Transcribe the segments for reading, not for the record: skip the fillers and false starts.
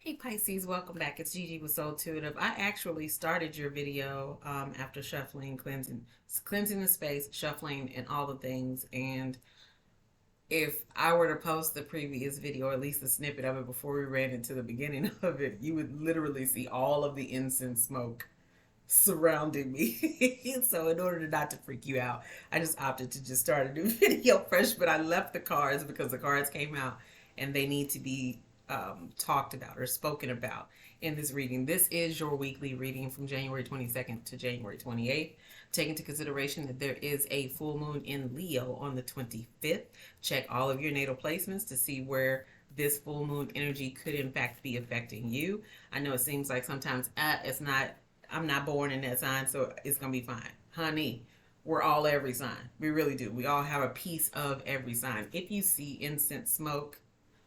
Hey Pisces, welcome back. It's Gigi with Soul Intuitive. I actually started your video after shuffling, cleansing the space, shuffling, and all the things. And if I were to post the previous video, or at least a snippet of it before we ran into the beginning of it, you would literally see all of the incense smoke surrounding me. So in order to not to freak you out, I just opted to just start a new video fresh. But I left the cards because the cards came out and they need to be talked about or spoken about in this reading. This is your weekly reading from January 22nd to January 28th. Take into consideration that there is a full moon in Leo on the 25th. Check all of your natal placements to see where this full moon energy could in fact be affecting you. I know it seems like sometimes it's not, I'm not born in that sign, so it's going to be fine. Honey, we're all every sign. We really do. We all have a piece of every sign. If you see incense smoke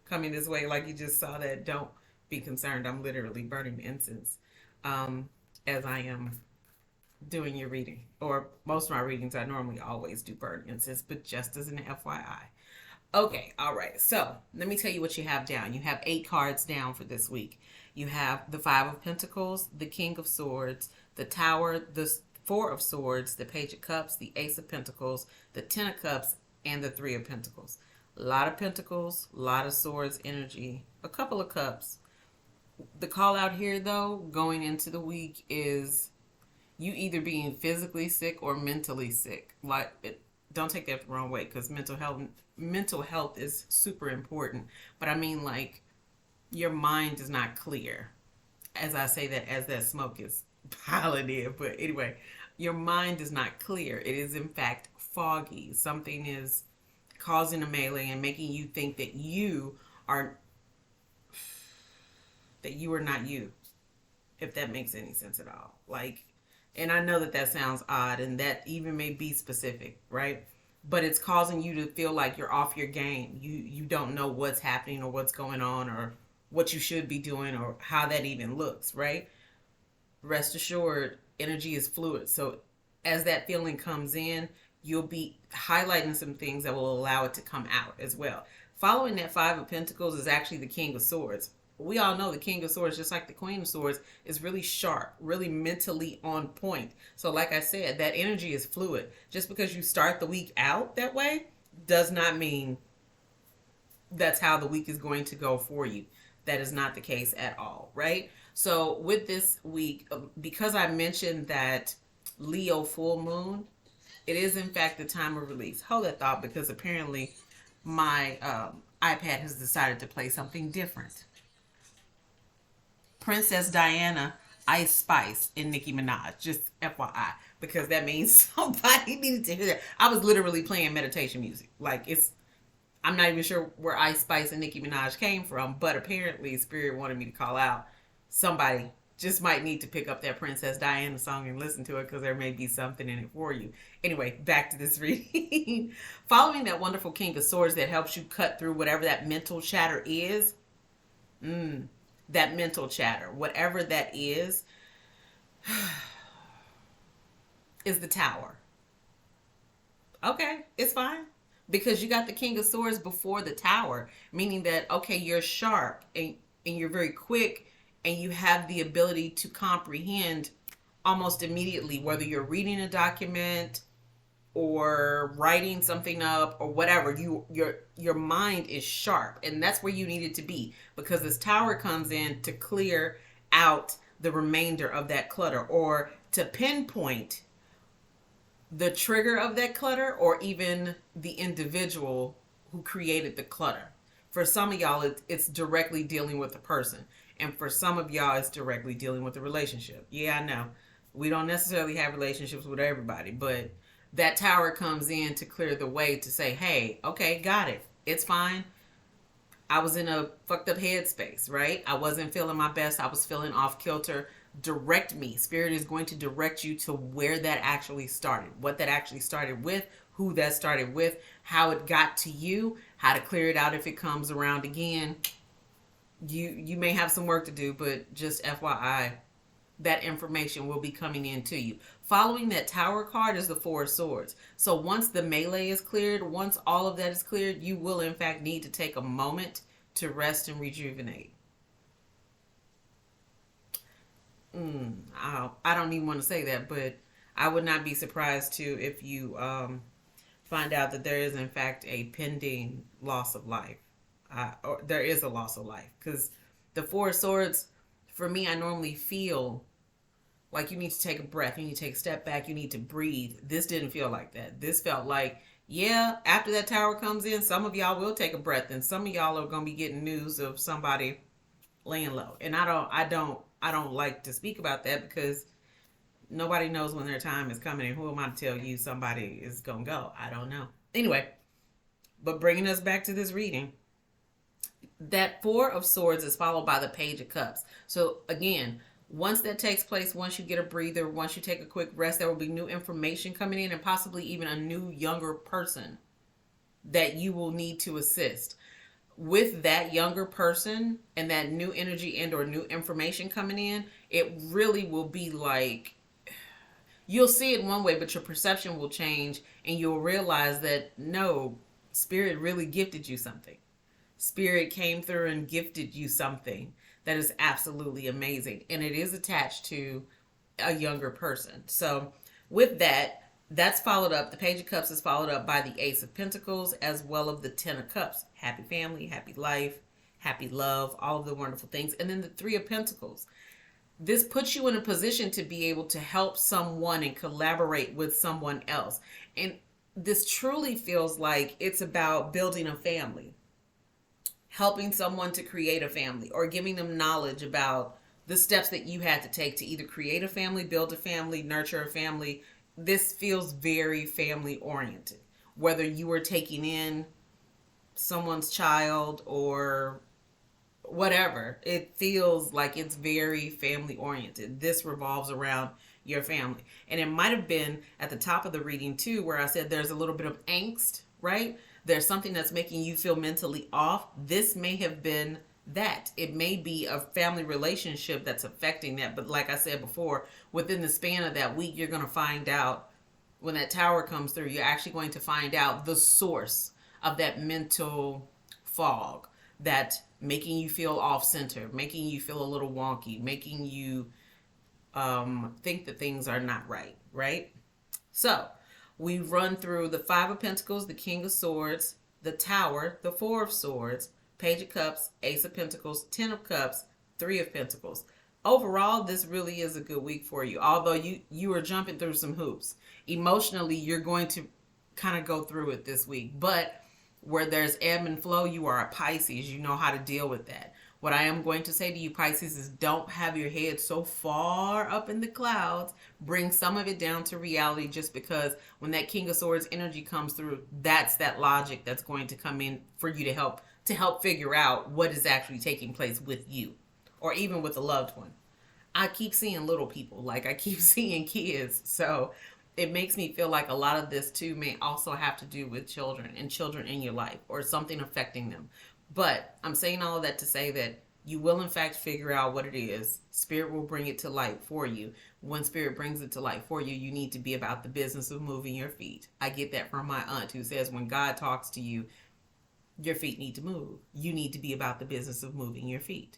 coming this way, like you just saw that, don't be concerned. I'm literally burning incense as I am doing your reading. Or most of my readings, I normally always do burn incense, but just as an FYI. Okay, all right. So let me tell you what you have down. You have 8 cards down for this week. You have the Five of Pentacles, the King of Swords, the Tower, the Four of Swords, the Page of Cups, the Ace of Pentacles, the Ten of Cups, and the Three of Pentacles. A lot of Pentacles, a lot of Swords energy, a couple of Cups. The call out here, though, going into the week is you either being physically sick or mentally sick. Don't take that the wrong way, because mental health is super important. But I mean, like, your mind is not clear. As I say that, as that smoke is piling in. But anyway, your mind is not clear. It is in fact foggy. Something is causing a melee and making you think are that you are not you, if that makes any sense at all. Like, and I know that that sounds odd and that even may be specific, right? But it's causing you to feel like you're off your game. You don't know what's happening or what's going on or what you should be doing or how that even looks, right? Rest assured, energy is fluid. So as that feeling comes in, you'll be highlighting some things that will allow it to come out as well. Following that Five of Pentacles is actually the King of Swords. We all know the King of Swords, just like the Queen of Swords, is really sharp, really mentally on point. So like I said, that energy is fluid. Just because you start the week out that way does not mean that's how the week is going to go for you. That is not the case at all, right? So with this week, because I mentioned that Leo full moon, it is in fact the time of release. Hold that thought, because apparently my iPad has decided to play something different. Princess Diana, Ice Spice, and Nicki Minaj. Just FYI, because that means somebody needed to hear that. I was literally playing meditation music. Like, I'm not even sure where Ice Spice and Nicki Minaj came from, but apparently Spirit wanted me to call out somebody. Just might need to pick up that Princess Diana song and listen to it, because there may be something in it for you. Anyway, back to this reading. Following that wonderful King of Swords that helps you cut through whatever that mental chatter is. That mental chatter, whatever that is the Tower. Okay, it's fine. Because you got the King of Swords before the Tower, meaning that, okay, you're sharp and you're very quick and you have the ability to comprehend almost immediately, whether you're reading a document or writing something up or whatever. Your mind is sharp, and that's where you need it to be, because this Tower comes in to clear out the remainder of that clutter, or to pinpoint the trigger of that clutter, or even the individual who created the clutter. For some of y'all, it's directly dealing with the person. And for some of y'all, it's directly dealing with the relationship. Yeah, I know. We don't necessarily have relationships with everybody, but that Tower comes in to clear the way, to say, hey, okay, got it. It's fine. I was in a fucked up headspace, right? I wasn't feeling my best. I was feeling off kilter. Direct me. Spirit is going to direct you to where that actually started, what that actually started with, who that started with, how it got to you, how to clear it out if it comes around again. You may have some work to do, but just FYI, that information will be coming in to you. Following that Tower card is the Four of Swords. So once the melee is cleared, once all of that is cleared, you will in fact need to take a moment to rest and rejuvenate. I don't even want to say that, but I would not be surprised too if you find out that there is in fact a pending loss of life, or there is a loss of life. Because the Four of Swords, for me, I normally feel like you need to take a breath, you need to take a step back, you need to breathe. This didn't feel like that. This felt like, yeah, after that tower comes in, some of y'all will take a breath, and some of y'all are gonna be getting news of somebody laying low. And I don't like to speak about that because nobody knows when their time is coming, and who am I to tell you somebody is gonna go? I don't know. Anyway, but bringing us back to this reading, that Four of Swords is followed by the Page of Cups. So again, once that takes place, once you get a breather, once you take a quick rest, there will be new information coming in, and possibly even a new younger person that you will need to assist. With that younger person and that new energy and or new information coming in, it really will be like, you'll see it one way, but your perception will change, and you'll realize that no, Spirit really gifted you something. Spirit came through and gifted you something that is absolutely amazing, and it is attached to a younger person. So with that, that's followed up, the Page of Cups is followed up by the Ace of Pentacles, as well as the Ten of Cups. Happy family, happy life, happy love, all of the wonderful things. And then the Three of Pentacles. This puts you in a position to be able to help someone and collaborate with someone else. And this truly feels like it's about building a family, helping someone to create a family, or giving them knowledge about the steps that you had to take to either create a family, build a family, nurture a family. This feels very family oriented. Whether you were taking in someone's child or whatever, it feels like it's very family oriented. This revolves around your family. And it might have been at the top of the reading too, where I said there's a little bit of angst, right? There's something that's making you feel mentally off. This may have been that. It may be a family relationship that's affecting that. But like I said before, within the span of that week, you're going to find out, when that tower comes through, you're actually going to find out the source of that mental fog, that making you feel off center, making you feel a little wonky, making you think that things are not right, right? So we've run through the Five of Pentacles, the King of Swords, the Tower, the Four of Swords, Page of Cups, Ace of Pentacles, Ten of Cups, Three of Pentacles. Overall, this really is a good week for you. Although you are jumping through some hoops. Emotionally, you're going to kind of go through it this week. But where there's ebb and flow, you are a Pisces. You know how to deal with that. What I am going to say to you, Pisces, is don't have your head so far up in the clouds. Bring some of it down to reality, just because when that King of Swords energy comes through, that's that logic that's going to come in for you to help figure out what is actually taking place with you, or even with a loved one. I keep seeing little people, like I keep seeing kids. So it makes me feel like a lot of this too may also have to do with children and children in your life, or something affecting them. But I'm saying all of that to say that you will in fact figure out what it is. Spirit will bring it to light for you. When Spirit brings it to light for you, you need to be about the business of moving your feet. I get that from my aunt, who says when God talks to you, your feet need to move. You need to be about the business of moving your feet.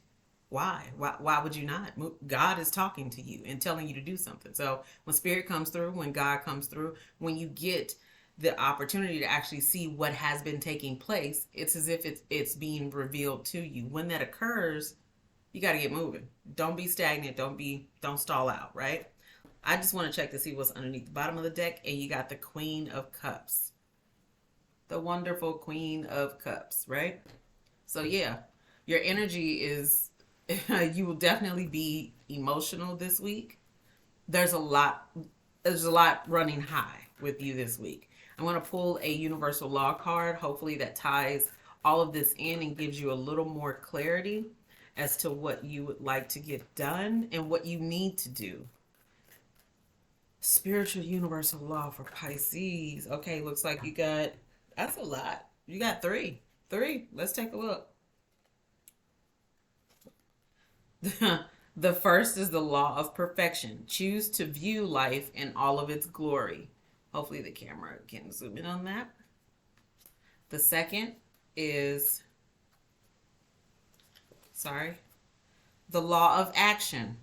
Why? Why would you not? God is talking to you and telling you to do something. So when Spirit comes through, when God comes through, when you get the opportunity to actually see what has been taking place, it's as if it's being revealed to you. When that occurs, you got to get moving. Don't be stagnant. Don't stall out, right? I just want to check to see what's underneath the bottom of the deck, and you got the Queen of Cups. The wonderful Queen of Cups, right? So yeah, your energy is, you will definitely be emotional this week. There's a lot running high with you this week. I'm going to pull a universal law card. Hopefully that ties all of this in and gives you a little more clarity as to what you would like to get done and what you need to do. Spiritual universal law for Pisces. Okay, looks like you got, that's a lot. You got three. Let's take a look. The first is the law of perfection. Choose to view life in all of its glory. Hopefully the camera can zoom in on that. The second is, the law of action.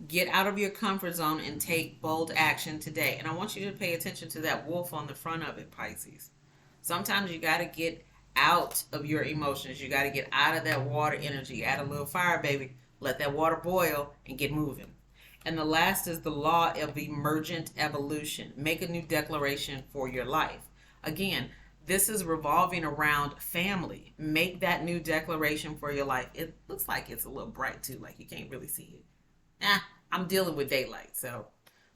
Get out of your comfort zone and take bold action today. And I want you to pay attention to that wolf on the front of it, Pisces. Sometimes you got to get out of your emotions. You got to get out of that water energy. Add a little fire, baby. Let that water boil and get moving. And the last is the law of emergent evolution. Make a new declaration for your life. Again, this is revolving around family. Make that new declaration for your life. It looks like it's a little bright too, like you can't really see it. I'm dealing with daylight, so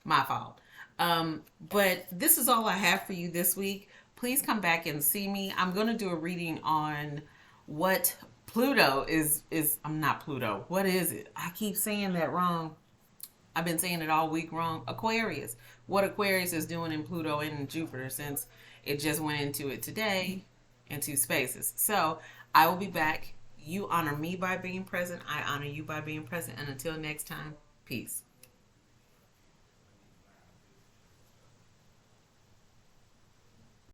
my fault. But this is all I have for you this week. Please come back and see me. I'm going to do a reading on what Pluto is. I'm not Pluto. What is it? I keep saying that wrong. I've been saying it all week wrong. Aquarius. What Aquarius is doing in Pluto and Jupiter, since it just went into it today, into spaces. So I will be back. You honor me by being present. I honor you by being present. And until next time, peace.